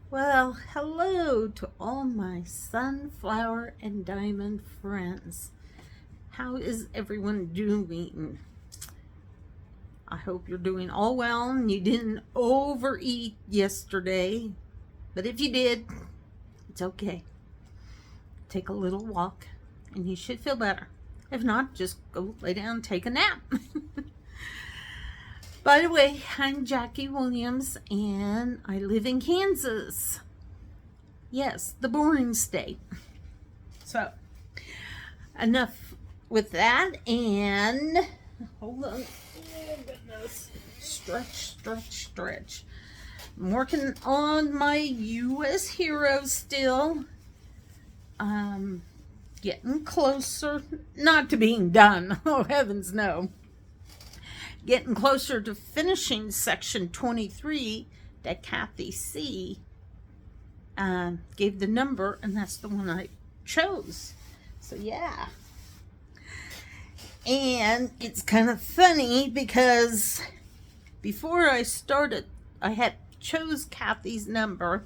Well, hello to all my sunflower and diamond friends. How is everyone doing? I hope you're doing all well and you didn't overeat yesterday. But if you did, it's okay. Take a little walk and you should feel better. If not, just go lay down and take a nap. By the way, I'm Jackie Williams and I live in Kansas. Yes, the boring state. So, enough with that, and hold on. Oh goodness. Stretch. I'm working on my US hero still. Getting closer, not to being done. Oh heavens no. Getting closer to finishing section 23 that Kathy C gave the number, and that's the one I chose. So yeah. And it's kind of funny because before I started, I had chose Kathy's number,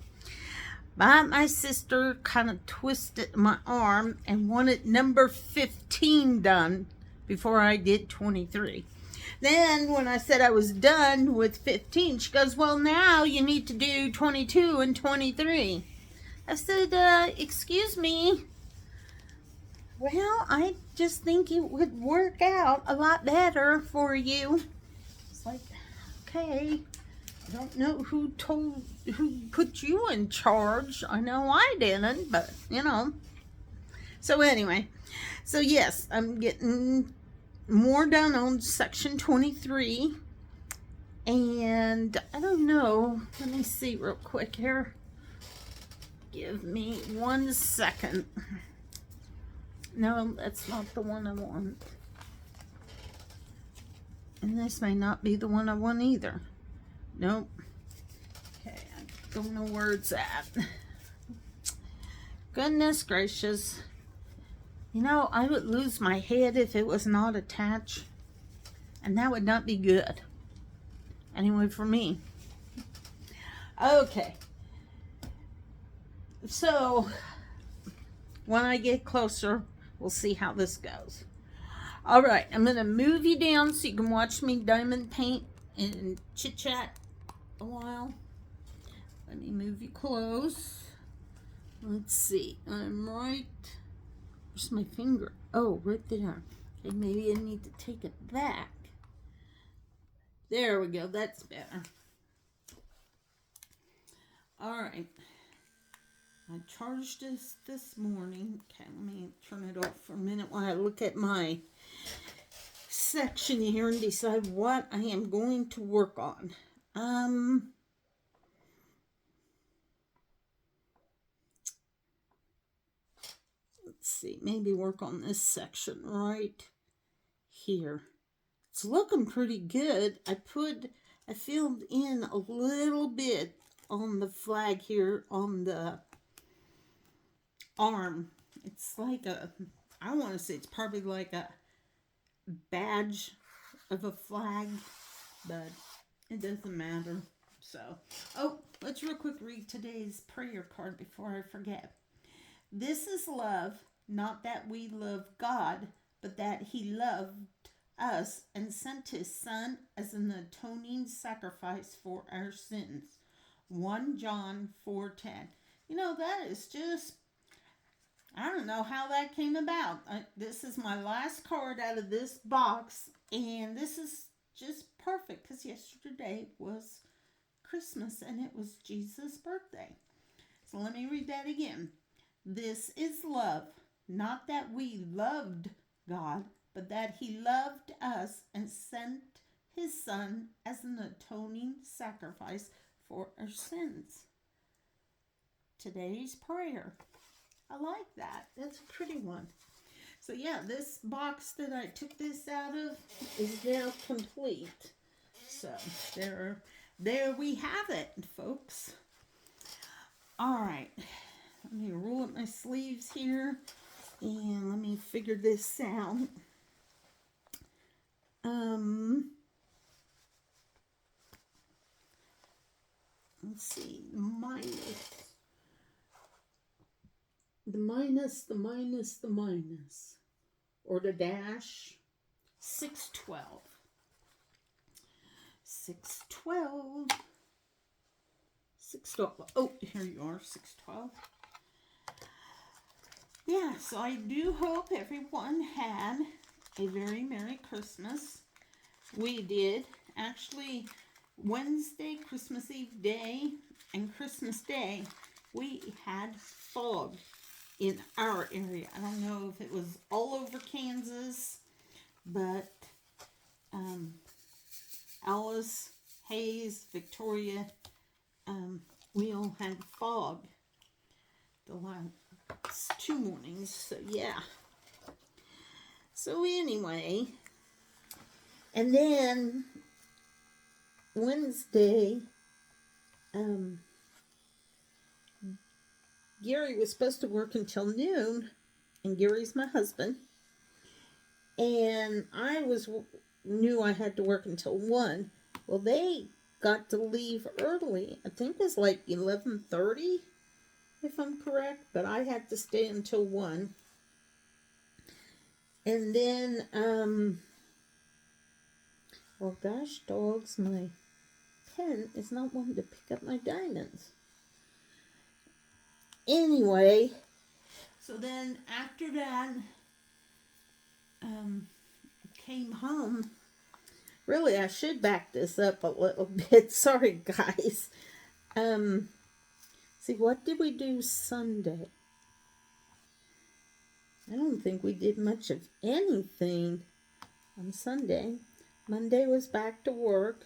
but my sister kind of twisted my arm and wanted number 15 done before I did 23. Then when I said I was done with 15, she goes, well, now you need to do 22 and 23. I said, excuse me. Well, I just think it would work out a lot better for you. It's like, okay, I don't know who put you in charge. I know I didn't, but you know. So anyway, so yes, I'm getting more done on section 23. And I don't know, let me see real quick here. Give me 1 second. No, that's not the one I want. And this may not be the one I want either. Nope. Okay, I don't know where it's at. Goodness gracious. You know, I would lose my head if it was not attached. And that would not be good. Anyway, for me. Okay. So, when I get closer, we'll see how this goes. All right, I'm going to move you down so you can watch me diamond paint and chit chat a while. Let me move you close. Let's see. I'm right. Where's my finger? Oh, right there. Okay, maybe I need to take it back. There we go. That's better. All right. I charged this morning. Okay, let me turn it off for a minute while I look at my section here and decide what I am going to work on. Let's see, maybe work on this section right here. It's looking pretty good. I filled in a little bit on the flag here on the arm. It's like I want to say it's probably like a badge of a flag, but it doesn't matter. So, let's real quick read today's prayer card before I forget. This is love, not that we love God, but that He loved us and sent His Son as an atoning sacrifice for our sins. 1 John 4:10. You know, that is just, I don't know how that came about. This is my last card out of this box, and this is just perfect because yesterday was Christmas and it was Jesus' birthday. So let me read that again. This is love, not that we loved God, but that He loved us and sent His Son as an atoning sacrifice for our sins. Today's prayer. I like that. That's a pretty one. So yeah, this box that I took this out of is now complete. So there we have it, folks. All right. Let me roll up my sleeves here and let me figure this out. let's see, the minus, or the dash, 612. 612. 612. Oh, here you are, 612. Yeah, so I do hope everyone had a very Merry Christmas. We did. Actually, Wednesday, Christmas Eve day, and Christmas Day, we had fog in our area. I don't know if it was all over Kansas, but Alice, Hayes, Victoria, we all had fog the last 2 mornings. So yeah. So anyway, and then Wednesday, Gary was supposed to work until noon, and Gary's my husband, and I knew I had to work until 1. Well, they got to leave early. I think it was like 11:30, if I'm correct, but I had to stay until 1. And then, well, gosh dogs, my pen is not wanting to pick up my diamonds. Anyway, so then after that, came home. Really, I should back this up a little bit. Sorry, guys. See, what did we do Sunday? I don't think we did much of anything on Sunday. Monday was back to work,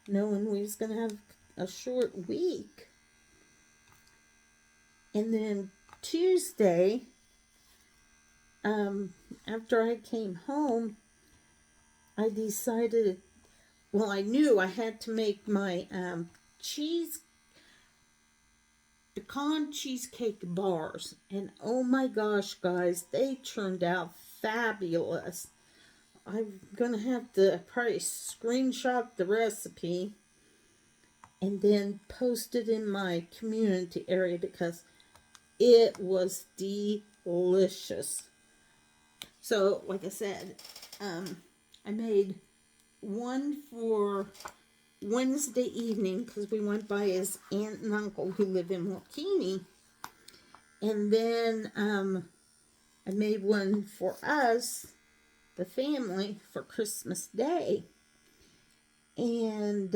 knowing we was going to have a short week. And then Tuesday, after I came home, I decided, well, I knew I had to make my pecan cheesecake bars. And oh my gosh, guys, they turned out fabulous. I'm going to have to probably screenshot the recipe and then post it in my community area because it was delicious. So, like I said, I made one for Wednesday evening because we went by his aunt and uncle who live in Wakini. And then I made one for us, the family, for Christmas Day. And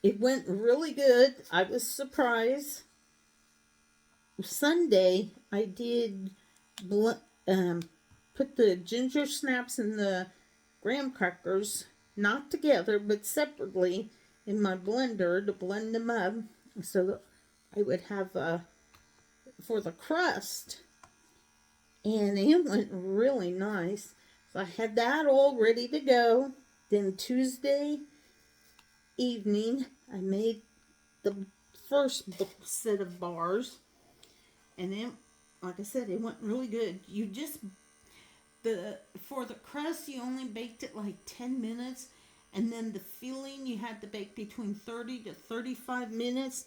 it went really good. I was surprised. Sunday, I did put the ginger snaps and the graham crackers, not together, but separately, in my blender to blend them up so that I would have for the crust. And it went really nice. So I had that all ready to go. Then Tuesday evening, I made the first set of bars. And then, like I said, it went really good. For the crust, you only baked it like 10 minutes. And then the filling, you had to bake between 30 to 35 minutes.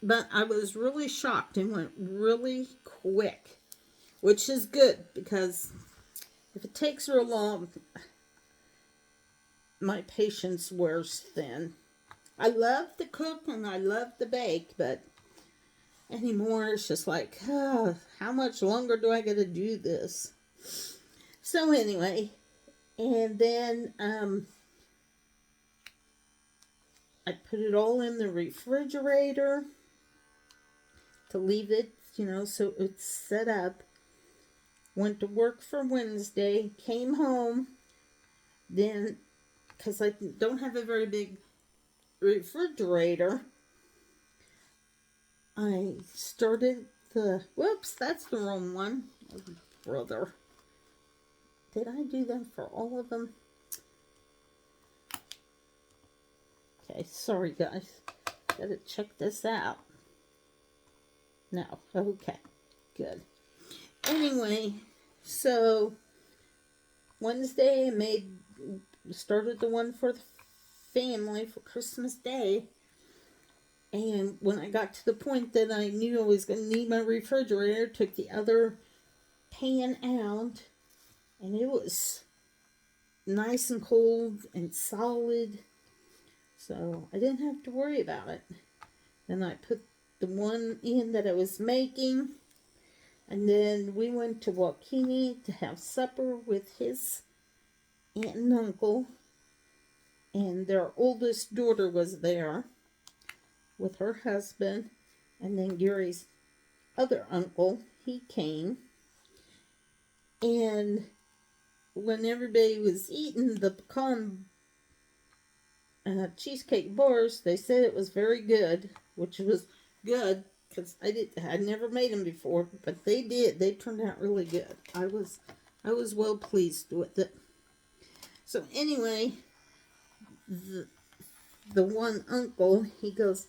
But I was really shocked. It went really quick, which is good because if it takes real long, my patience wears thin. I love to cook and I love to bake, but anymore it's just like, how much longer do I get to do this? So anyway, and then I put it all in the refrigerator to leave it, so it's set up. Went to work for Wednesday, came home, then, because I don't have a very big refrigerator, I started whoops, that's the wrong one. Oh, brother. Did I do that for all of them? Okay, sorry guys. Gotta check this out. No, okay, good. Anyway, so Wednesday I started the one for the family for Christmas Day. And when I got to the point that I knew I was going to need my refrigerator, took the other pan out, and it was nice and cold and solid. So I didn't have to worry about it. Then I put the one in that I was making. And then we went to Waukene to have supper with his aunt and uncle. And their oldest daughter was there with her husband. And then Gary's other uncle, he came. And when everybody was eating the pecan cheesecake bars, they said it was very good, which was good because I'd never made them before, but they did. They turned out really good. I was well pleased with it. So anyway, the one uncle, he goes,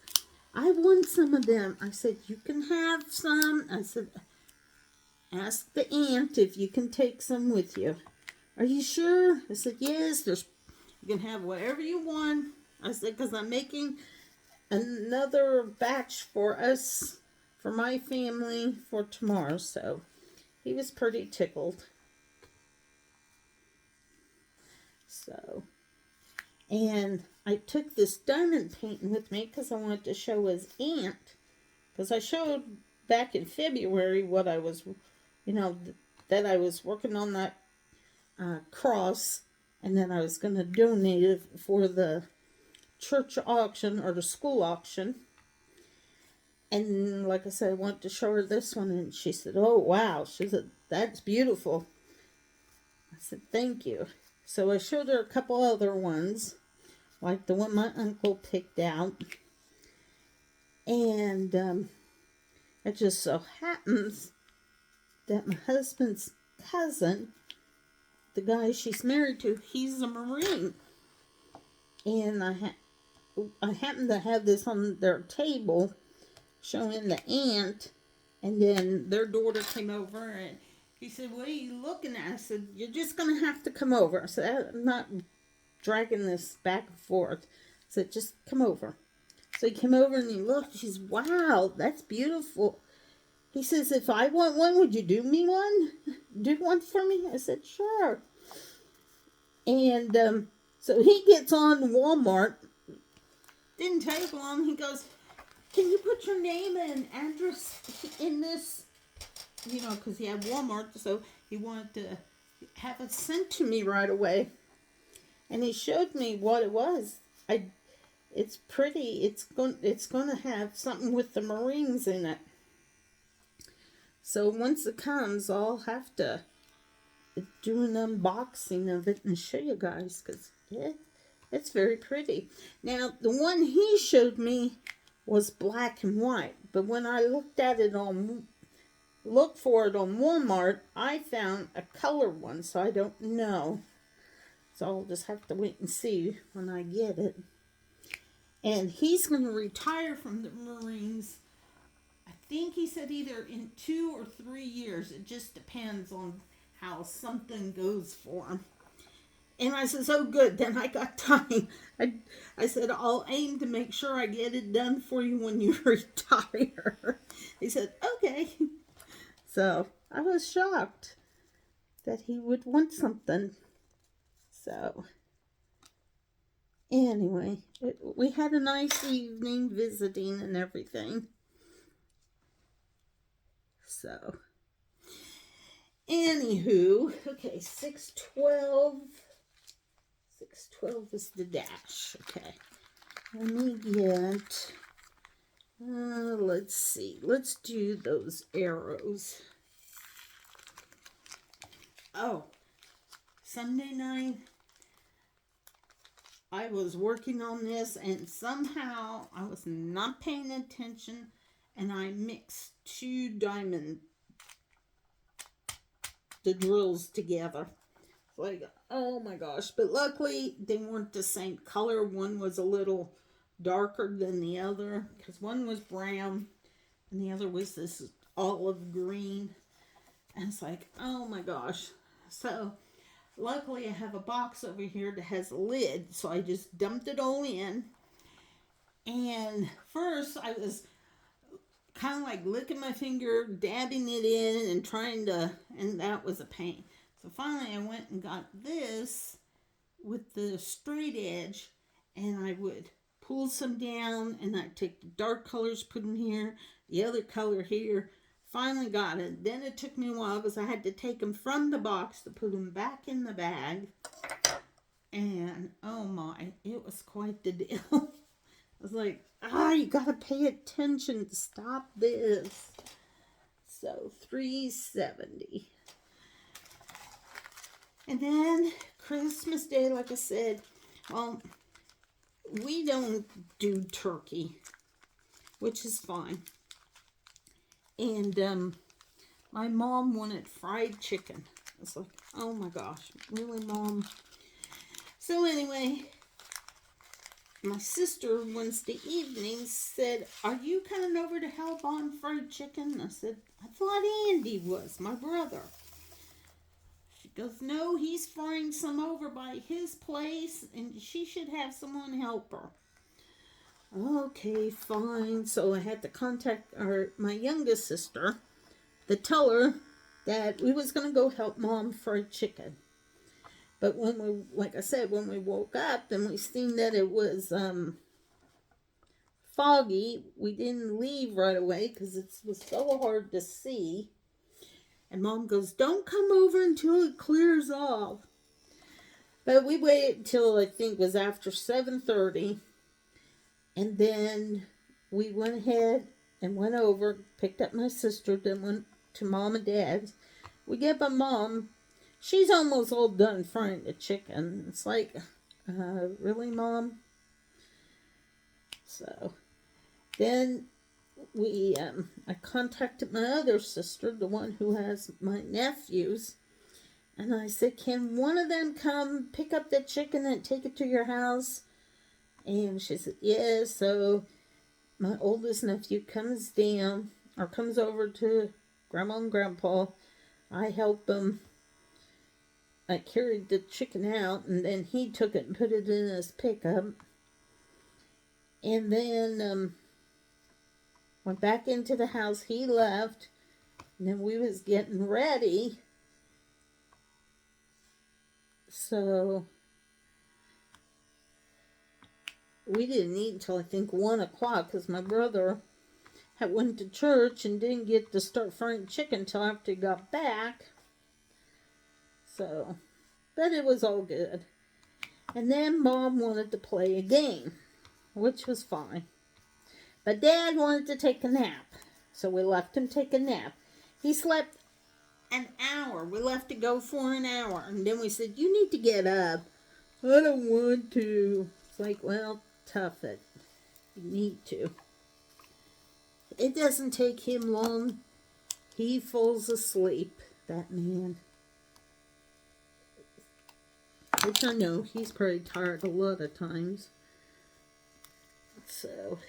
I want some of them. I said, you can have some. I said, ask the aunt if you can take some with you. Are you sure? I said, yes, you can have whatever you want. I said, because I'm making another batch for us, for my family, for tomorrow. So he was pretty tickled. So, and I took this diamond painting with me because I wanted to show his aunt. Because I showed back in February what I was, that I was working on that cross, and then I was going to donate it for the church auction or the school auction. And like I said, I wanted to show her this one, and she said, oh wow, she said, that's beautiful. I said, thank you. So I showed her a couple other ones, like the one my uncle picked out. And it just so happens that my husband's cousin, the guy she's married to, he's a Marine. And I happened to have this on their table showing the aunt, and then their daughter came over and he said, what are you looking at? I said, you're just going to have to come over. I said, I'm not dragging this back and forth. I said, just come over. So he came over and he looked. He says, wow, that's beautiful. He says, if I want one, would you do me one? Do one for me? I said, sure. And so he gets on Walmart. Didn't take long. He goes, can you put your name and address in this? Because he had Walmart, so he wanted to have it sent to me right away. And he showed me what it was. It's pretty. It's going to have something with the Marines in it. So once it comes, I'll have to do an unboxing of it and show you guys, because it's very pretty. Now, the one he showed me was black and white, but when I looked for it on Walmart, I found a color one, so I don't know. So I'll just have to wait and see when I get it. And he's going to retire from the Marines. I think he said either in 2 or 3 years. It just depends on how something goes for him. And I says, oh good, then I got time. I said, I'll aim to make sure I get it done for you when you retire. He said, okay. So I was shocked that he would want something. So anyway, we had a nice evening visiting and everything. So anywho, okay, 612. 612 is the dash. Okay. Let me get, let's see. Let's do those arrows. Oh, Sunday night, I was working on this, and somehow I was not paying attention, and I mixed 2 diamond, the drills together. Like, oh my gosh. But luckily, they weren't the same color. One was a little darker than the other, because one was brown, and the other was this olive green. And it's like, oh my gosh. So, luckily I have a box over here that has a lid, so I just dumped it all in. And first I was kind of like licking my finger, dabbing it in, and trying to, and that was a pain. So finally I went and got this with the straight edge, and I would pull some down, and I'd take the dark colors, put them here, the other color here. Finally got it. Then it took me a while because I had to take them from the box to put them back in the bag. And oh my, it was quite the deal. I was like, you gotta pay attention to stop this. So $3.70. And then Christmas Day, like I said, well, we don't do turkey, which is fine. And my mom wanted fried chicken. I was like, oh my gosh, really, Mom? So anyway, my sister Wednesday evening said, are you coming over to help on fried chicken? I said, I thought Andy was, my brother. She goes, no, he's frying some over by his place, and she should have someone help her. Okay, fine. So I had to contact my youngest sister to tell her that we was going to go help Mom fry chicken. But when we, like I said, when we woke up and we seen that it was foggy, we didn't leave right away because it was so hard to see. And Mom goes, don't come over until it clears off. But we waited until I think it was after 7:30. And then we went ahead and went over, picked up my sister, then went to Mom and Dad's. We get by Mom. She's almost all done frying the chicken. It's like, really, Mom? So then I contacted my other sister, the one who has my nephews. And I said, can one of them come pick up the chicken and take it to your house? And she said, yeah. So my oldest nephew comes down, or comes over to Grandma and Grandpa. I help him. I carried the chicken out, and then he took it and put it in his pickup. And then went back into the house. He left. And then we was getting ready. So we didn't eat until I think 1 o'clock because my brother had went to church and didn't get to start frying chicken until after he got back. So, but it was all good. And then Mom wanted to play a game, which was fine. But Dad wanted to take a nap. So we left him take a nap. He slept an hour. We left to go for an hour. And then we said, you need to get up. I don't want to. It's like, well, tough it. You need to. It doesn't take him long. He falls asleep, that man. Which I know, he's probably tired a lot of times. So,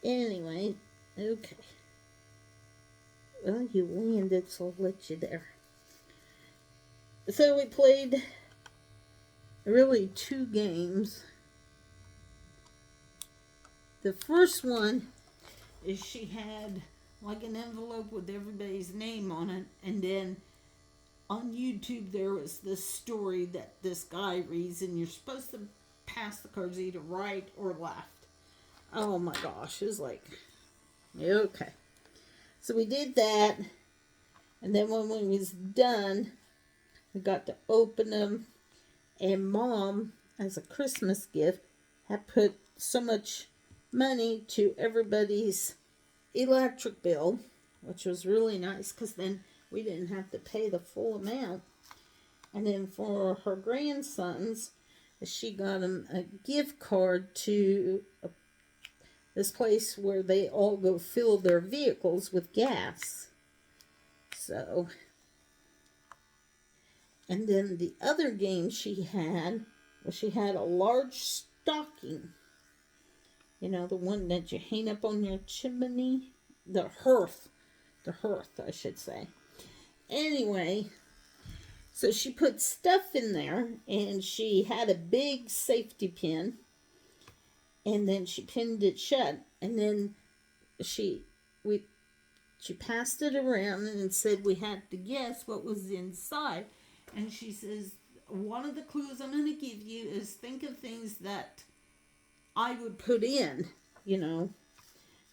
anyway, okay. Well, you landed, so I'll let you there. So we played really 2 games. The first one is she had like an envelope with everybody's name on it, and then on YouTube there was this story that this guy reads, and you're supposed to pass the cards either right or left. Oh my gosh, it was like, okay. So we did that, and then when we was done, we got to open them, and Mom, as a Christmas gift, had put so much money to everybody's electric bill, which was really nice because then we didn't have to pay the full amount. And then for her grandsons, she got them a gift card to this place where they all go fill their vehicles with gas. So, and then the other game she had was she had a large stocking. You know, the one that you hang up on your chimney? The hearth, I should say. Anyway, So she put stuff in there, and she had a big safety pin, and then she pinned it shut, and then she we she passed it around and said we had to guess what was inside. And she says, one of the clues I'm going to give you is think of things that I would put in, you know.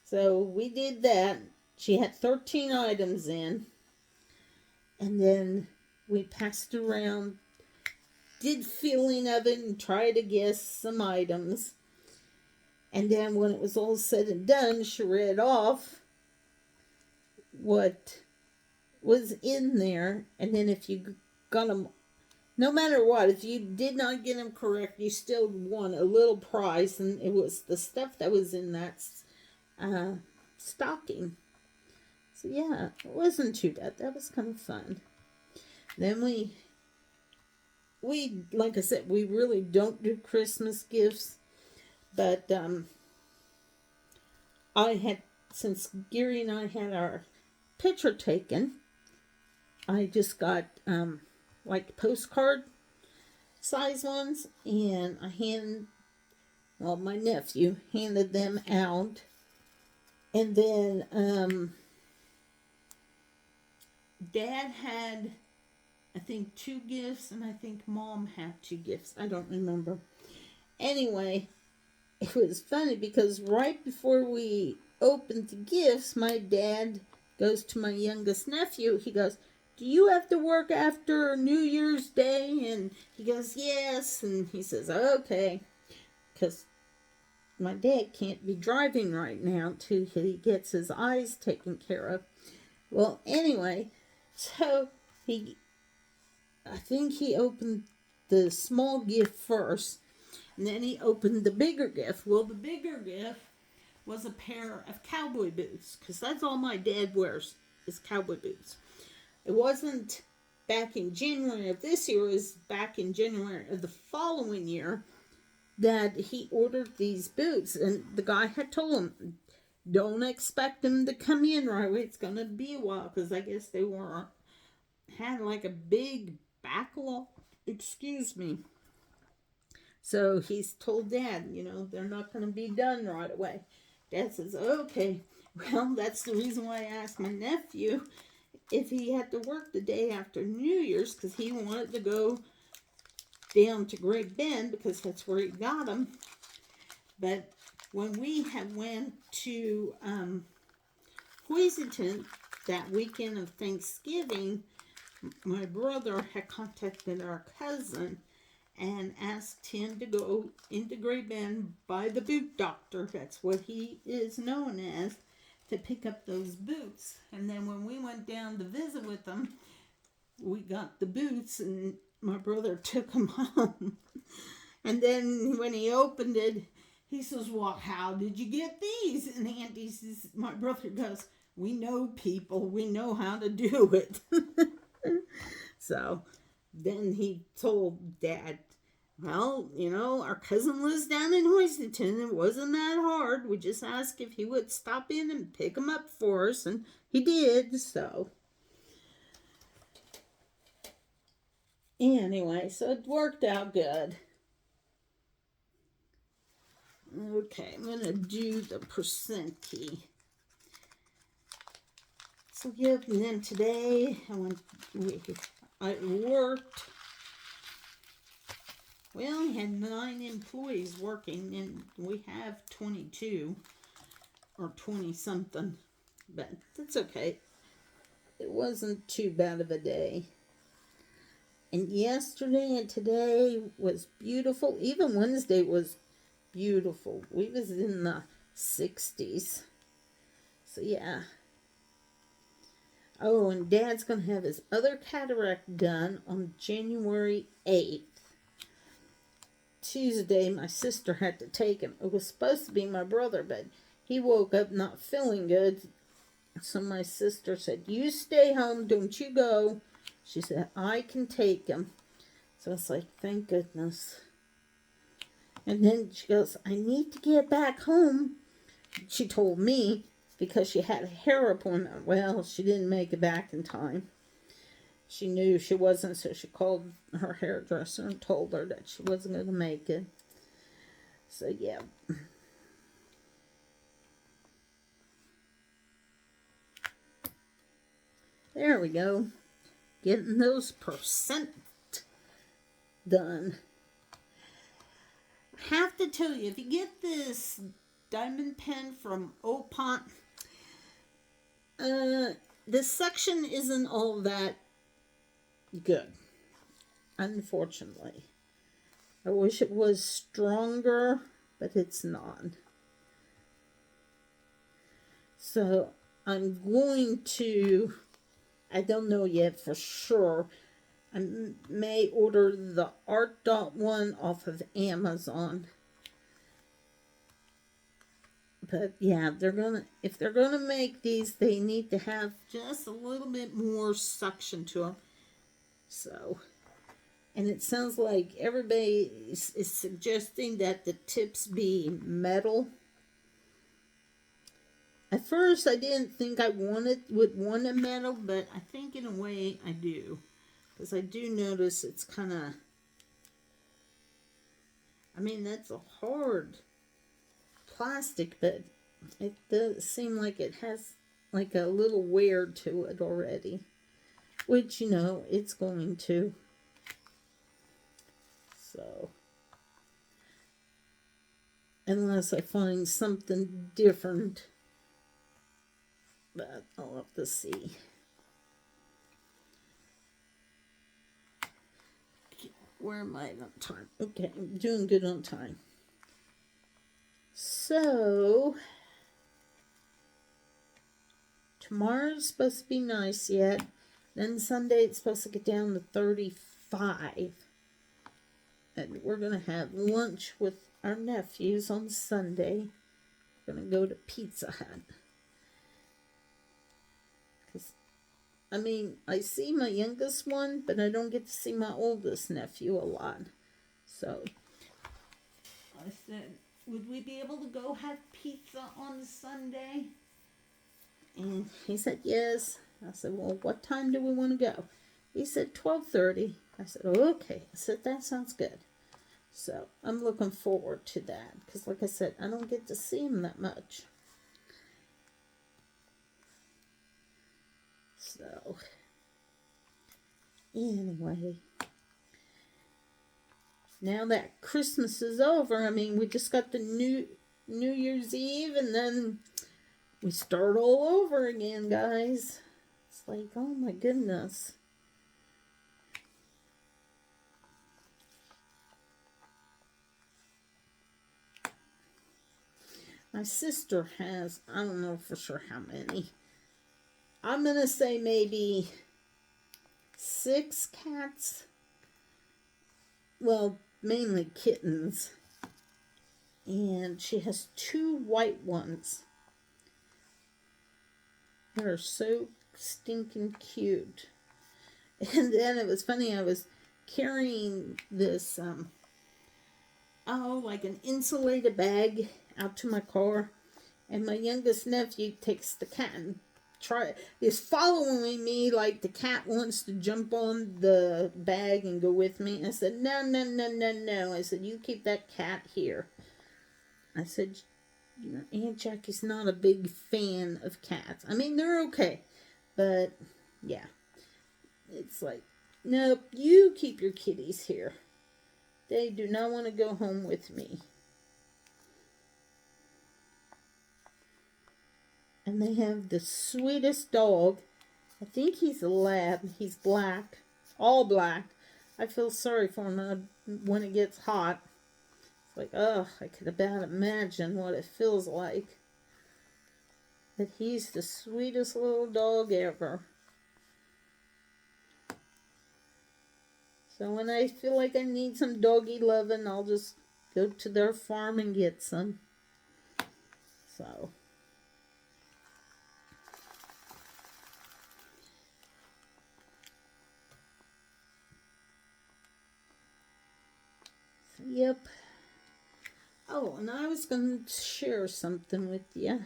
So we did that. She had 13 items in. And then we passed around, did feeling of it, and tried to guess some items. And then when it was all said and done, she read off what was in there. And then if you got them, no matter what, if you did not get them correct, you still won a little prize. And it was the stuff that was in that stocking. So yeah, it wasn't too bad. That was kind of fun. Then we like I said, we really don't do Christmas gifts, but I had, since Gary and I had our picture taken, I just got like postcard size ones, and my nephew handed them out. And then Dad had, I think, 2 gifts, and I think Mom had 2 gifts. I don't remember. Anyway, it was funny because right before we opened the gifts, my dad goes to my youngest nephew. He goes, do you have to work after New Year's Day? And he goes, yes. And he says, okay. Because my dad can't be driving right now till he gets his eyes taken care of. Well, anyway, so I think he opened the small gift first, and then he opened the bigger gift. Well, the bigger gift was a pair of cowboy boots, because that's all my dad wears is cowboy boots. It wasn't back in January of this year, it was back in January of the following year that he ordered these boots. And the guy had told him, don't expect them to come in right away. It's going to be a while, because I guess they had like a big backlog. Excuse me. So he's told Dad, they're not going to be done right away. Dad says, okay. Well, that's the reason why I asked my nephew if he had to work the day after New Year's, because he wanted to go down to Great Bend because that's where he got them. But when we had went to Hoisington that weekend of Thanksgiving, my brother had contacted our cousin and asked him to go into Great Bend by the boot doctor, that's what he is known as, to pick up those boots. And then when we went down to visit with them, we got the boots, and my brother took them home. And then when he opened it, he says, well, how did you get these? And Auntie says, my brother goes, we know people, we know how to do it. So then he told Dad, well, our cousin lives down in Hoisington. It wasn't that hard. We just asked if he would stop in and pick them up for us, and he did, so. Anyway, so it worked out good. Okay, I'm going to do the percent key. So, yep, and then today I worked. We only had 9 employees working, and we have 22 or 20 something, but that's okay. It wasn't too bad of a day. And yesterday and today was beautiful. Even Wednesday was beautiful. We was in the 60s. So yeah. Oh, and Dad's going to have his other cataract done on January 8th. Tuesday, my sister had to take him. It was supposed to be my brother, but he woke up not feeling good. So my sister said, you stay home, don't you go. She said, I can take him. So it's like, thank goodness. And then she goes, I need to get back home, she told me, because she had a hair appointment. Well, she didn't make it back in time. she knew she wasn't, so she called her hairdresser and told her that she wasn't going to make it. So, yeah. There we go. Getting those percent done. I have to tell you, if you get this diamond pen from Opont, this section isn't all that good, unfortunately. I wish it was stronger, but it's not. So I'm going to, I don't know yet for sure, I may order the Art Dot one off of Amazon. But yeah, if they're gonna make these, they need to have just a little bit more suction to them. So, and it sounds like everybody is suggesting that the tips be metal. At first, I didn't think I would want a metal, but I think in a way I do, because I do notice it's kind of. I mean, that's a hard plastic, but it does seem like it has like a little wear to it already, which, you know, it's going to. So, unless I find something different, but I'll have to see. Where am I on time? Okay, I'm doing good on time. So, tomorrow's supposed to be nice yet. Then Sunday it's supposed to get down to 35. And we're going to have lunch with our nephews on Sunday. We're going to go to Pizza Hut. I mean, I see my youngest one, but I don't get to see my oldest nephew a lot. So, I said, would we be able to go have pizza on Sunday? And he said, yes. I said, well, what time do we want to go? He said, 12:30. I said, okay. I said, that sounds good. So, I'm looking forward to that. Because, like I said, I don't get to see him that much. So, anyway, now that Christmas is over, I mean, we just got the New Year's Eve, and then we start all over again, guys. It's like, oh my goodness. My sister has, I don't know for sure how many. I'm going to say maybe 6 cats. Well, mainly kittens. And she has 2 white ones. They're so stinking cute. And then it was funny, I was carrying this, like an insulated bag out to my car. And my youngest nephew takes the cat and is following me like the cat wants to jump on the bag and go with me. And I said, no, no, no, no, no. I said, you keep that cat here. I said, you know, Aunt Jackie's not a big fan of cats. I mean, they're okay. But, yeah. It's like, nope, you keep your kitties here. They do not want to go home with me. And they have the sweetest dog. I think he's a lab. He's black. All black. I feel sorry for him when it gets hot. It's like, oh, I could about imagine what it feels like. But he's the sweetest little dog ever. So when I feel like I need some doggy loving, I'll just go to their farm and get some. So. Yep. Oh, and I was going to share something with you.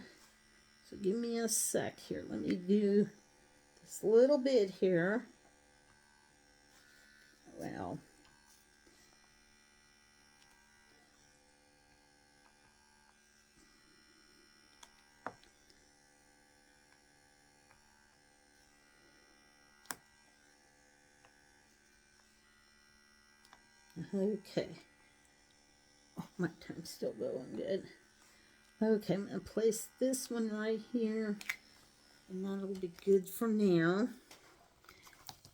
So give me a sec here. Let me do this little bit here. Well, okay. Oh, my time's still going good. Okay, I'm going to place this one right here, and that'll be good for now.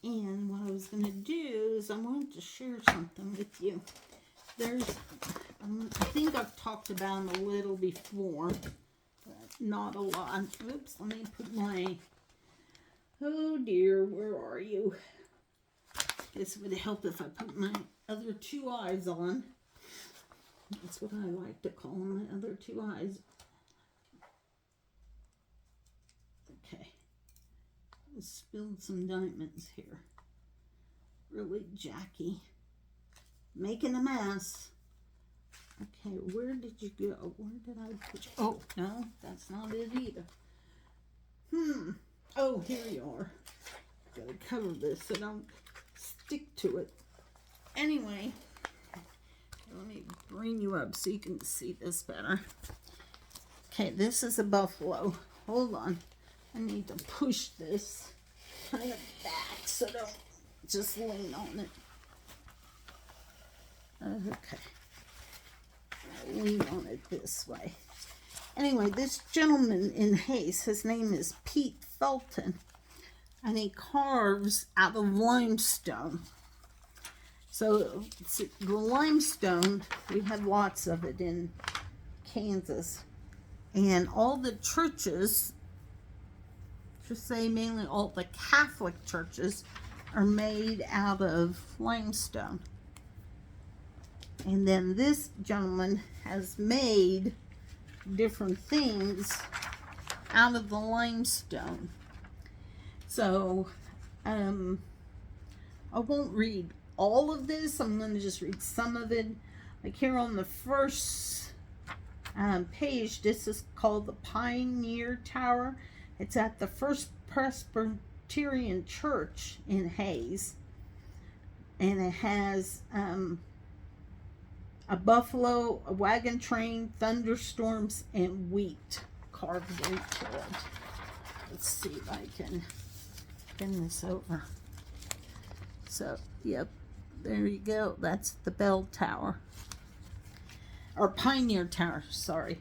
And what I was going to do is I wanted to share something with you. There's, I think I've talked about them a little before, but not a lot. Oops, let me put my, oh dear, where are you? Guess it would help if I put my other two eyes on. That's what I like to call them, my other two eyes. Okay. I spilled some diamonds here. Really jacky. Making a mess. Okay, where did you go? Where did I put you? Oh, no, that's not it either. Oh, here you are. Gotta cover this so don't stick to it. Anyway, let me bring you up so you can see this better. Okay, this is a buffalo. Hold on. I need to push this kind of back so don't just lean on it. Okay. I'll lean on it this way. Anyway, this gentleman in Hayes, his name is Pete Felton, and he carves out of limestone. So the limestone, we have lots of it in Kansas, and all the churches, just say mainly all the Catholic churches, are made out of limestone. And then this gentleman has made different things out of the limestone. So I won't read all of this. I'm going to just read some of it. Like here on the first page, this is called the Pioneer Tower. It's at the First Presbyterian Church in Hayes. And it has a buffalo, a wagon train, thunderstorms, and wheat carved into it. Let's see if I can bend this over. So, yep, there you go. That's the bell tower. Or Pioneer Tower, sorry.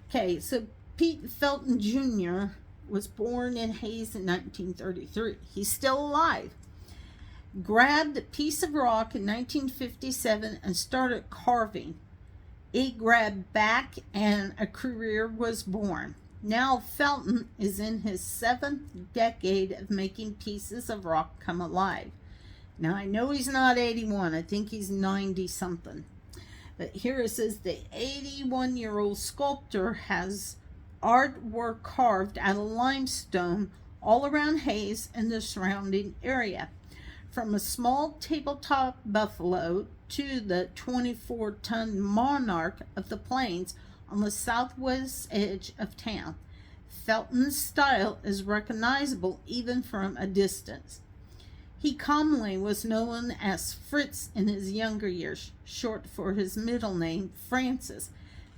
Okay, so Pete Felton Jr. was born in Hayes in 1933. He's still alive. Grabbed a piece of rock in 1957 and started carving. He grabbed back and a career was born. Now Felton is in his 7th decade of making pieces of rock come alive. Now I know he's not 81, I think he's 90 something. But here it says the 81-year-old sculptor has artwork carved out of limestone all around Hayes and the surrounding area. From a small tabletop buffalo to the 24-ton monarch of the plains on the southwest edge of town. Felton's style is recognizable even from a distance. He commonly was known as Fritz in his younger years, short for his middle name, Francis.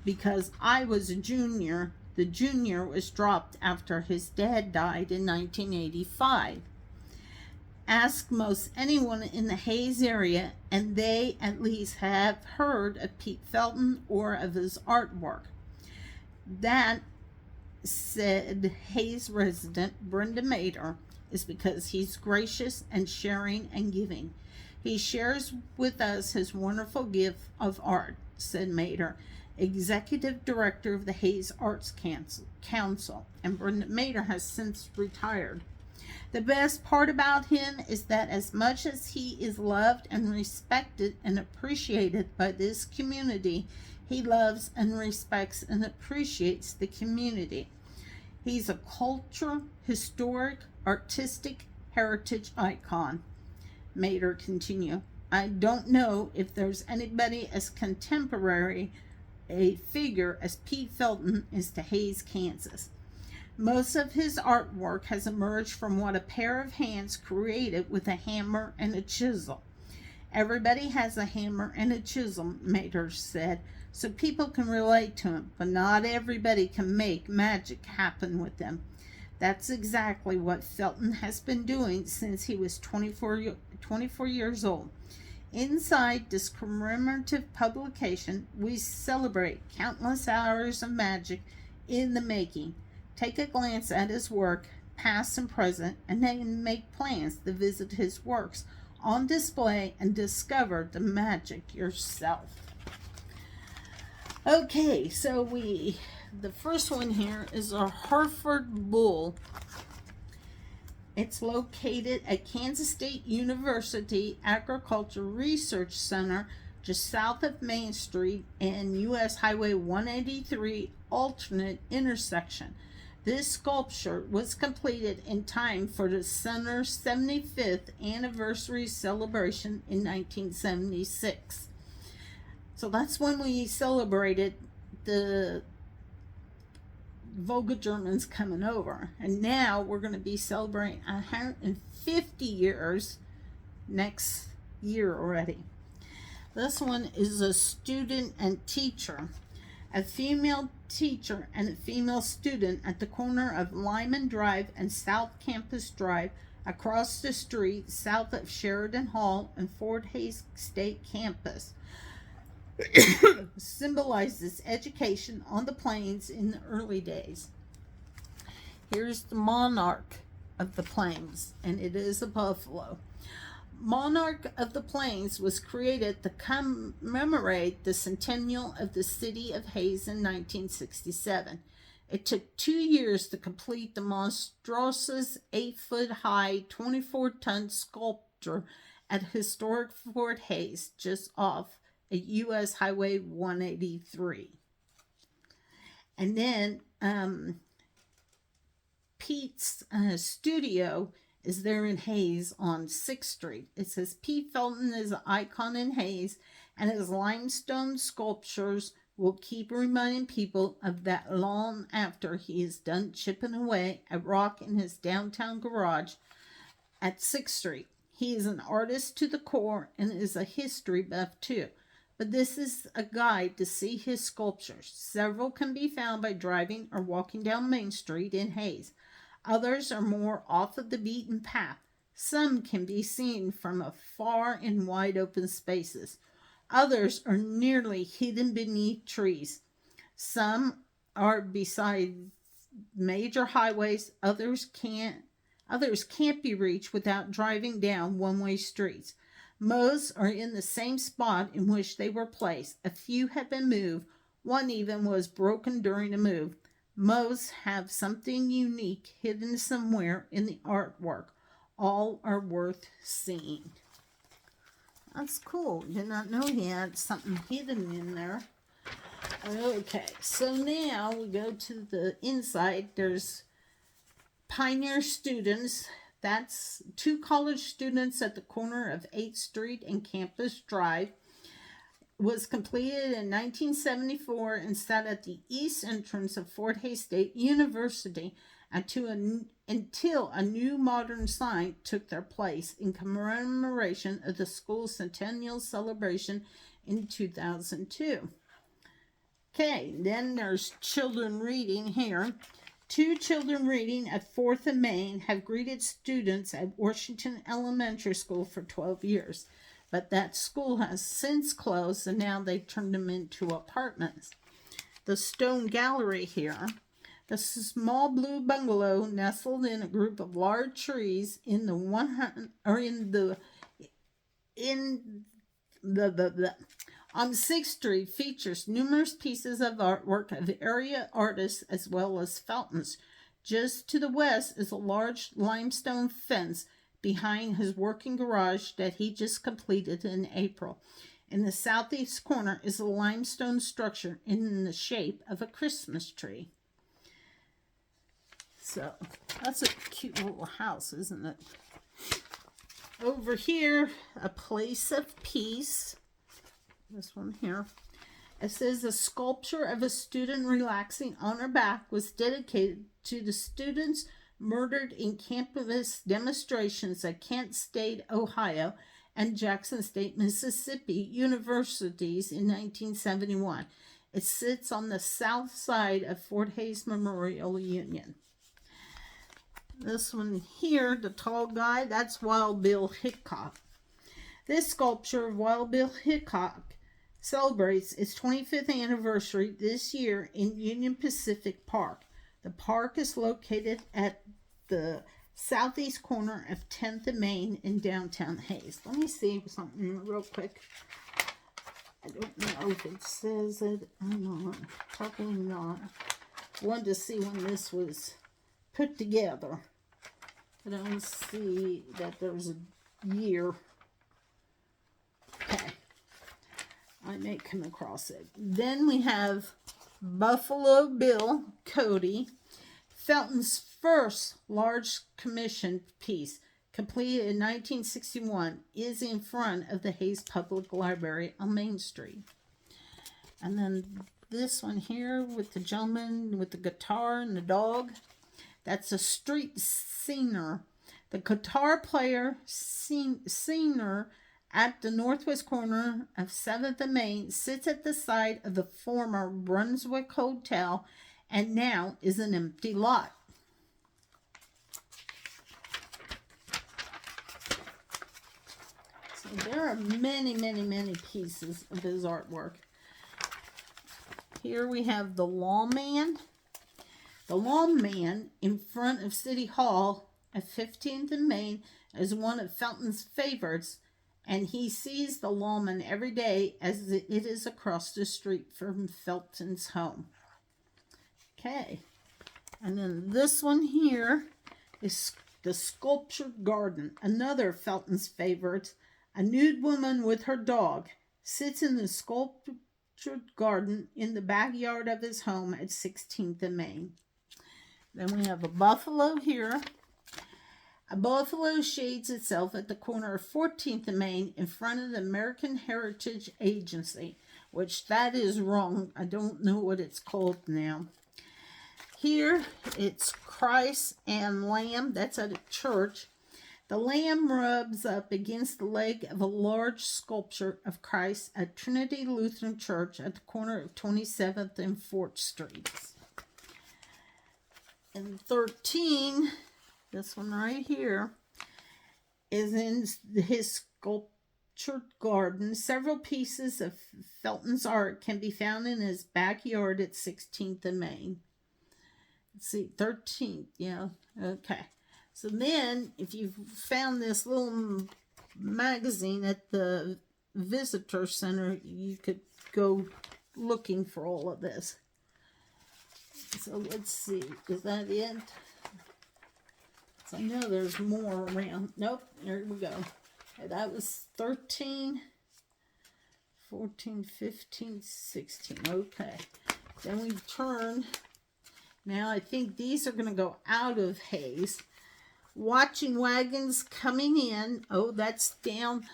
Because I was a junior, the junior was dropped after his dad died in 1985. Ask most anyone in the Hayes area, and they at least have heard of Pete Felton or of his artwork. That, said Hayes resident Brenda Mater, is because he's gracious and sharing and giving. He shares with us his wonderful gift of art, said Mater, executive director of the Hayes Arts Council, and Brenda Mater has since retired. The best part about him is that as much as he is loved and respected and appreciated by this community, he loves and respects and appreciates the community. He's a cultural, historic, artistic heritage icon. Mater continued, I don't know if there's anybody as contemporary a figure as Pete Felton is to Hayes, Kansas. Most of his artwork has emerged from what a pair of hands created with a hammer and a chisel. Everybody has a hammer and a chisel, Mater said, so people can relate to him, but not everybody can make magic happen with them. That's exactly what Felton has been doing since he was 24 years old. Inside this commemorative publication, we celebrate countless hours of magic in the making. Take a glance at his work, past and present, and then make plans to visit his works on display and discover the magic yourself. Okay, so the first one here is a Hereford bull. It's located at Kansas State University Agriculture Research Center, just south of Main Street and US Highway 183 alternate intersection. This sculpture was completed in time for the center's 75th anniversary celebration in 1976. So that's when we celebrated the Volga Germans coming over, and now we're going to be celebrating 150 years next year already. This one is a student and teacher. A female teacher and a female student at the corner of Lyman Drive and South Campus Drive, across the street south of Sheridan Hall and Fort Hays State Campus, symbolizes education on the plains in the early days. Here's the monarch of the plains, and it is a buffalo. Monarch of the Plains was created to commemorate the centennial of the city of Hays in 1967. It took 2 years to complete the monstrous 8-foot-high, 24-ton sculpture at historic Fort Hays, just off at US Highway 183. And then Pete's studio is there in Hays on 6th Street. It says Pete Felton is an icon in Hays, and his limestone sculptures will keep reminding people of that long after he is done chipping away at rock in his downtown garage at 6th Street. He is an artist to the core and is a history buff too. But this is a guide to see his sculptures. Several can be found by driving or walking down Main Street in Hays. Others are more off of the beaten path. Some can be seen from afar in wide open spaces. Others are nearly hidden beneath trees. Some are beside major highways. Others can't be reached without driving down one-way streets. Most are in the same spot in which they were placed. A few have been moved. One even was broken during a move. Most have something unique hidden somewhere in the artwork. All are worth seeing. That's cool. Did not know he had something hidden in there. Okay, so now we go to the inside. There's Pioneer students. That's 2 college students at the corner of 8th Street and Campus Drive. Was completed in 1974 and sat at the east entrance of Fort Hays State University until a new modern sign took their place in commemoration of the school's centennial celebration in 2002. Okay, then there's children reading here. 2 children reading at 4th and Main have greeted students at Washington Elementary School for 12 years. But that school has since closed, and now they've turned them into apartments. The Stone Gallery here, the small blue bungalow nestled in a group of large trees on 6th Street, features numerous pieces of artwork of area artists as well as Felton's. Just to the west is a large limestone fence behind his working garage that he just completed in April. In the southeast corner is a limestone structure in the shape of a Christmas tree. So that's a cute little house, isn't it? Over here, a place of peace. This one here. It says a sculpture of a student relaxing on her back was dedicated to the students murdered in campus demonstrations at Kent State, Ohio, and Jackson State, Mississippi universities in 1971. It sits on the south side of Fort Hays Memorial Union. This one here, the tall guy, that's Wild Bill Hickok. This sculpture of Wild Bill Hickok celebrates its 25th anniversary this year in Union Pacific Park. The park is located at the southeast corner of 10th and Main in downtown Hays. Let me see something real quick. I don't know if it says it or not. Probably not. I wanted to see when this was put together. I don't see that there's a year. Okay. I may come across it. Then we have Buffalo Bill Cody, Felton's first large commission piece, completed in 1961, is in front of the Hays Public Library on Main Street. And then this one here with the gentleman with the guitar and the dog, that's a street singer. The guitar player singer at the northwest corner of 7th and Main sits at the side of the former Brunswick Hotel and now is an empty lot. So there are many, many, many pieces of his artwork. Here we have the Lawman. The Lawman in front of City Hall at 15th and Main is one of Felton's favorites, and he sees the lawman every day as it is across the street from Felton's home. Okay, and then this one here is the Sculptured Garden, another Felton's favorite. A nude woman with her dog sits in the sculptured garden in the backyard of his home at 16th and Main. Then we have a buffalo here. A buffalo shades itself at the corner of 14th and Main in front of the American Heritage Agency, which that is wrong. I don't know what it's called now. Here, it's Christ and Lamb. That's at a church. The lamb rubs up against the leg of a large sculpture of Christ at Trinity Lutheran Church at the corner of 27th and 4th Streets. And 13... this one right here is in his sculptured garden. Several pieces of Felton's art can be found in his backyard at 16th and Main. Let's see, 13th, yeah, okay. So then, if you found this little magazine at the visitor center, you could go looking for all of this. So let's see, is that it? So I know there's more around. Nope, there we go. That was 13, 14, 15, 16. Okay. Then we turn. Now I think these are going to go out of Hays. Watching wagons coming in. Oh, that's down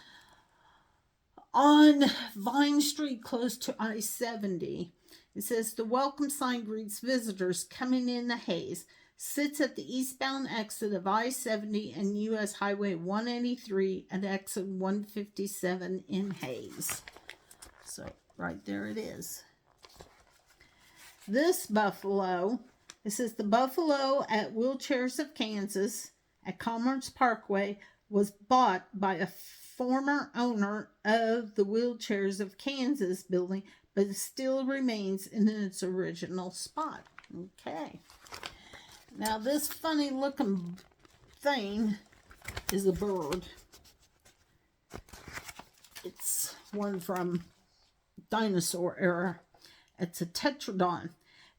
on Vine Street close to I-70. It says the welcome sign greets visitors coming in the Hays. Sits at the eastbound exit of I-70 and U.S. Highway 183 and exit 157 in Hays. So, right there it is. This buffalo, it says the buffalo at Wheelchairs of Kansas at Commerce Parkway was bought by a former owner of the Wheelchairs of Kansas building, but it still remains in its original spot. Okay. Now, this funny looking thing is a bird. It's one from dinosaur era. It's a tetradon.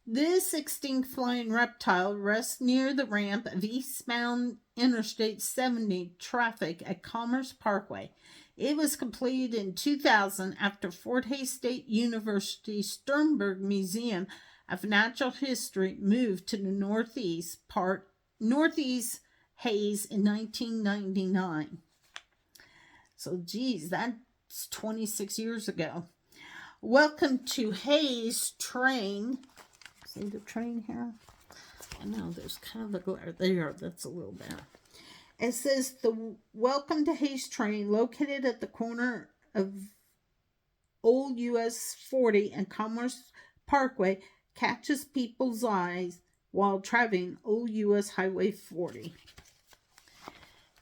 This extinct flying reptile rests near the ramp of eastbound Interstate 70 traffic at Commerce Parkway. It was completed in 2000 after Fort Hays State University Sternberg Museum of Natural History moved to the northeast Hays in 1999. So, geez, that's 26 years ago. Welcome to Hays Train. See the train here? I know there's kind of a glare there. That's a little better. It says the Welcome to Hayes train located at the corner of Old US 40 and Commerce Parkway catches people's eyes while traveling Old US Highway 40.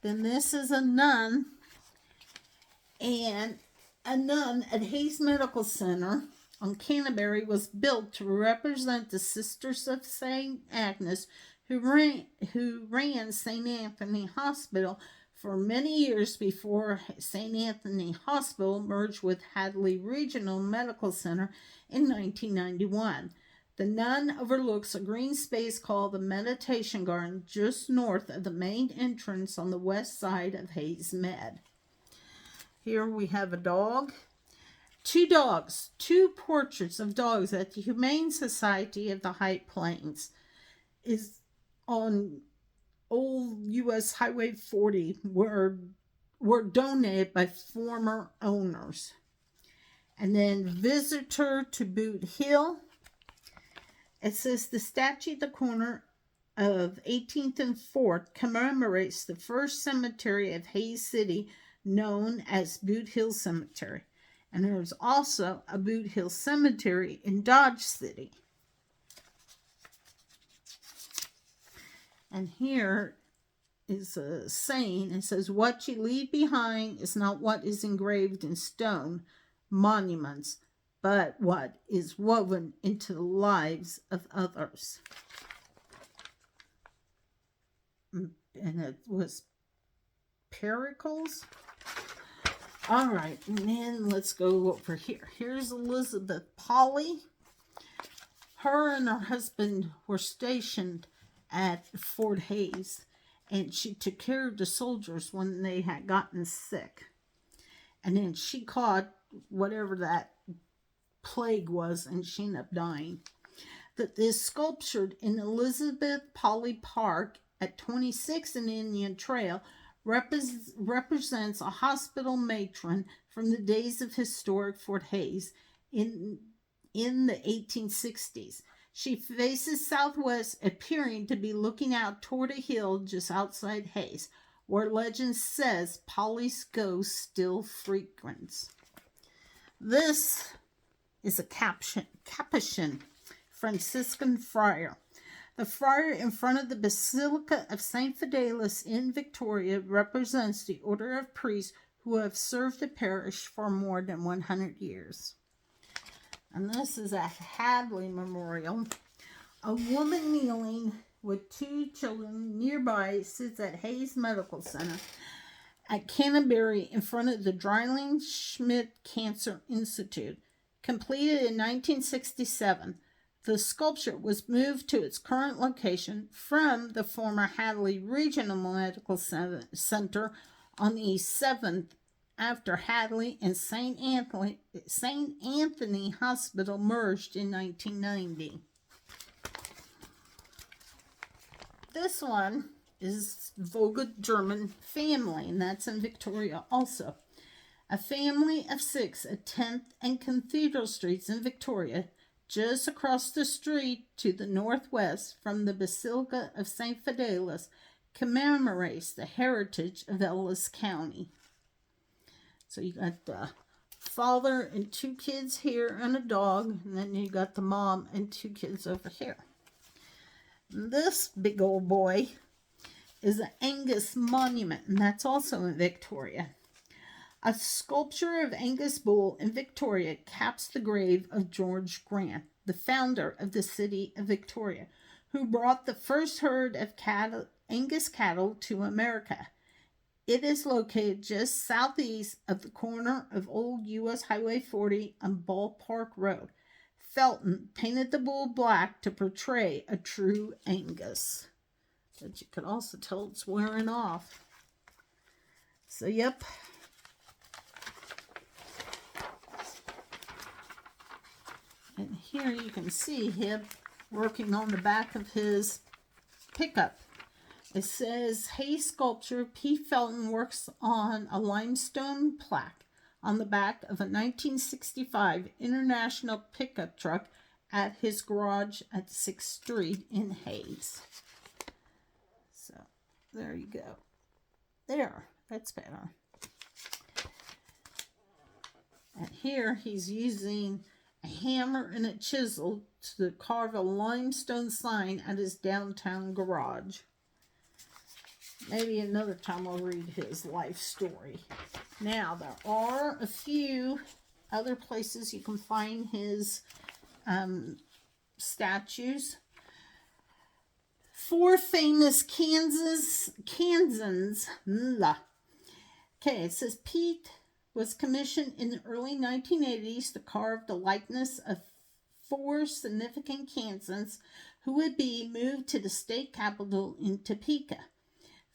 Then this is a nun, and a nun at Hayes Medical Center on Canterbury was built to represent the Sisters of St. Agnes who ran St. Anthony Hospital for many years before St. Anthony Hospital merged with Hadley Regional Medical Center in 1991. The nun overlooks a green space called the Meditation Garden just north of the main entrance on the west side of Hayes Med. Here we have a dog. Two portraits of dogs at the Humane Society of the High Plains is on Old US Highway 40 were donated by former owners. And then Visitor to Boot Hill. It says the statue at the corner of 18th and 4th commemorates the first cemetery of Hayes City known as Boot Hill Cemetery. And there's also a Boot Hill Cemetery in Dodge City. And here is a saying. It says, what you leave behind is not what is engraved in stone monuments, but what is woven into the lives of others. And it was Pericles. All right, and then let's go over here. Here's Elizabeth Polly. Her and her husband were stationed at Fort Hayes, and she took care of the soldiers when they had gotten sick. And then she caught whatever that plague was, and she ended up dying. That is sculptured in Elizabeth Polly Park at 26 and Indian Trail represents a hospital matron from the days of historic Fort Hayes in the 1860s. She faces southwest, appearing to be looking out toward a hill just outside Hayes, where legend says Polly's ghost still frequents. This is a Capuchin Franciscan friar. The friar in front of the Basilica of St. Fidelis in Victoria represents the order of priests who have served the parish for more than 100 years. And this is a Hadley Memorial. A woman kneeling with two children nearby sits at Hayes Medical Center at Canterbury in front of the Dreiling Schmidt Cancer Institute. Completed in 1967, the sculpture was moved to its current location from the former Hadley Regional Medical Center on the 7th after Hadley and St. Anthony Hospital merged in 1990. This one is Vogel German family, and that's in Victoria also. A family of 6 at 10th and Cathedral Streets in Victoria, just across the street to the northwest from the Basilica of St. Fidelis, commemorates the heritage of Ellis County. So you got the father and 2 kids here and a dog, and then you got the mom and 2 kids over here. This big old boy is an Angus monument, and that's also in Victoria. A sculpture of Angus bull in Victoria caps the grave of George Grant, the founder of the city of Victoria, who brought the first herd of Angus cattle to America. It is located just southeast of the corner of Old US Highway 40 on Ballpark Road. Felton painted the bull black to portray a true Angus. But you can also tell it's wearing off. So, yep. And here you can see him working on the back of his pickup. It says, Hayes Sculpture, P. Felton works on a limestone plaque on the back of a 1965 International pickup truck at his garage at 6th Street in Hayes. So, there you go. There, that's better. And here he's using a hammer and a chisel to carve a limestone sign at his downtown garage. Maybe another time I'll read his life story. Now, there are a few other places you can find his statues. 4 famous Kansans. Okay, it says Pete was commissioned in the early 1980s to carve the likeness of 4 significant Kansans who would be moved to the state capital in Topeka.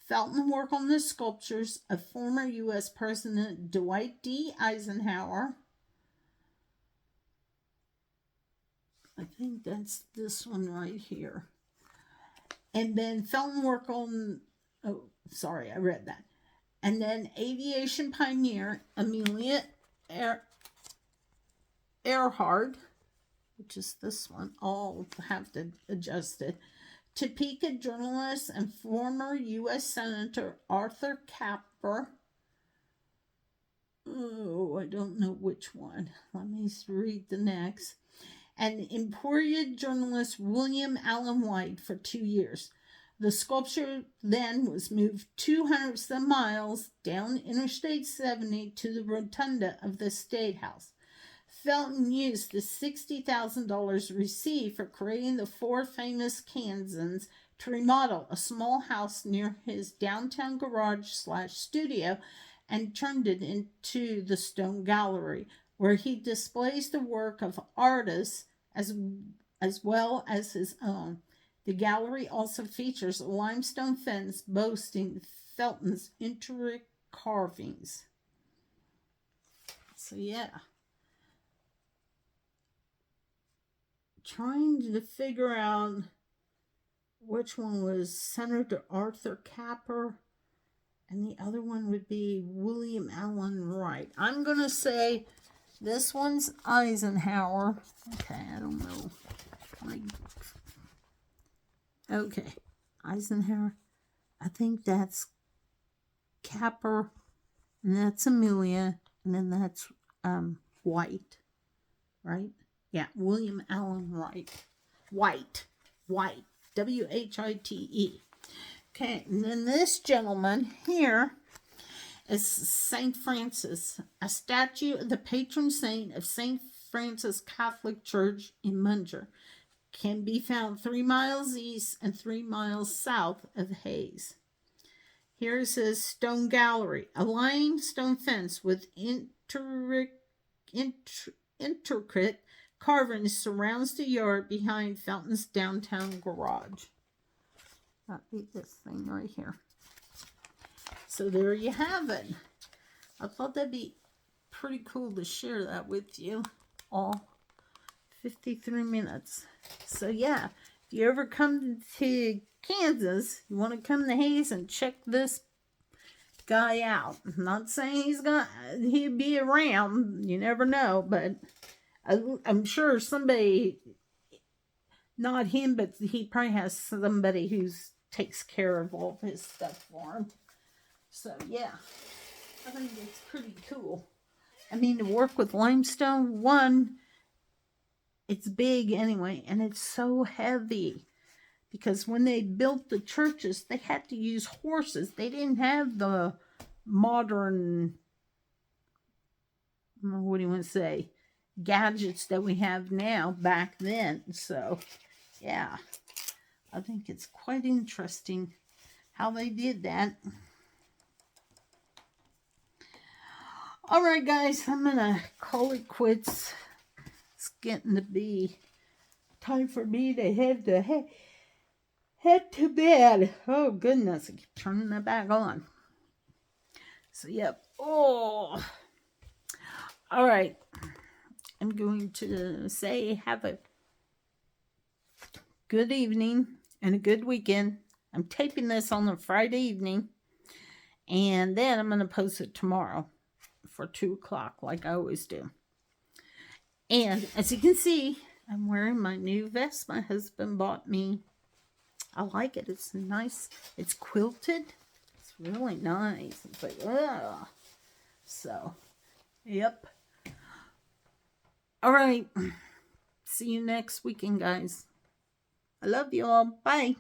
Felton worked on the sculptures of former U.S. President Dwight D. Eisenhower. I think that's this one right here. And then Felton worked on, oh, sorry, I read that. And then aviation pioneer Amelia Earhart, which is this one. I'll have to adjust it. Topeka journalist and former U.S. Senator Arthur Capper. Oh, I don't know which one. Let me read the next. And Emporia journalist William Allen White for 2 years. The sculpture then was moved 200 some miles down Interstate 70 to the rotunda of the State House. Felton used the $60,000 received for creating the 4 famous Kansans to remodel a small house near his downtown garage/studio and turned it into the Stone Gallery, where he displays the work of artists as well as his own. The gallery also features a limestone fence boasting Felton's intricate carvings. So yeah. Trying to figure out which one was Senator Arthur Capper and the other one would be William Allen White. I'm going to say this one's Eisenhower. Okay, I don't know. Okay, Eisenhower. I think that's Capper, and that's Amelia, and then that's White, right? Yeah, William Allen White. White. W-H-I-T-E. Okay, and then this gentleman here is St. Francis, a statue of the patron saint of St. Francis Catholic Church in Munger. Can be found 3 miles east and 3 miles south of Hayes. Here's his stone gallery, a limestone fence with intricate carvings surrounds the yard behind Felton's downtown garage. That'd be this thing right here. So there you have it. I thought that'd be pretty cool to share that with you all. 53 minutes. So yeah, if you ever come to Kansas, you want to come to Hayes and check this guy out. I'm not saying he'll be around. You never know, but I'm sure somebody, not him, but he probably has somebody who takes care of all of his stuff for him. So yeah, I think it's pretty cool. I mean, to work with limestone, one, it's big anyway, and it's so heavy. Because when they built the churches, they had to use horses. They didn't have the modern, what do you want to say, gadgets that we have now back then. So, yeah, I think it's quite interesting how they did that. All right, guys, I'm going to call it quits. It's getting to be time for me to head to bed. Oh, goodness. I keep turning that back on. So, yep. Oh. All right. I'm going to say have a good evening and a good weekend. I'm taping this on a Friday evening. And then I'm going to post it tomorrow for 2 o'clock like I always do. And as you can see, I'm wearing my new vest my husband bought me. I like it. It's nice. It's quilted. It's really nice. It's like, ugh. So, yep. All right. See you next weekend, guys. I love you all. Bye.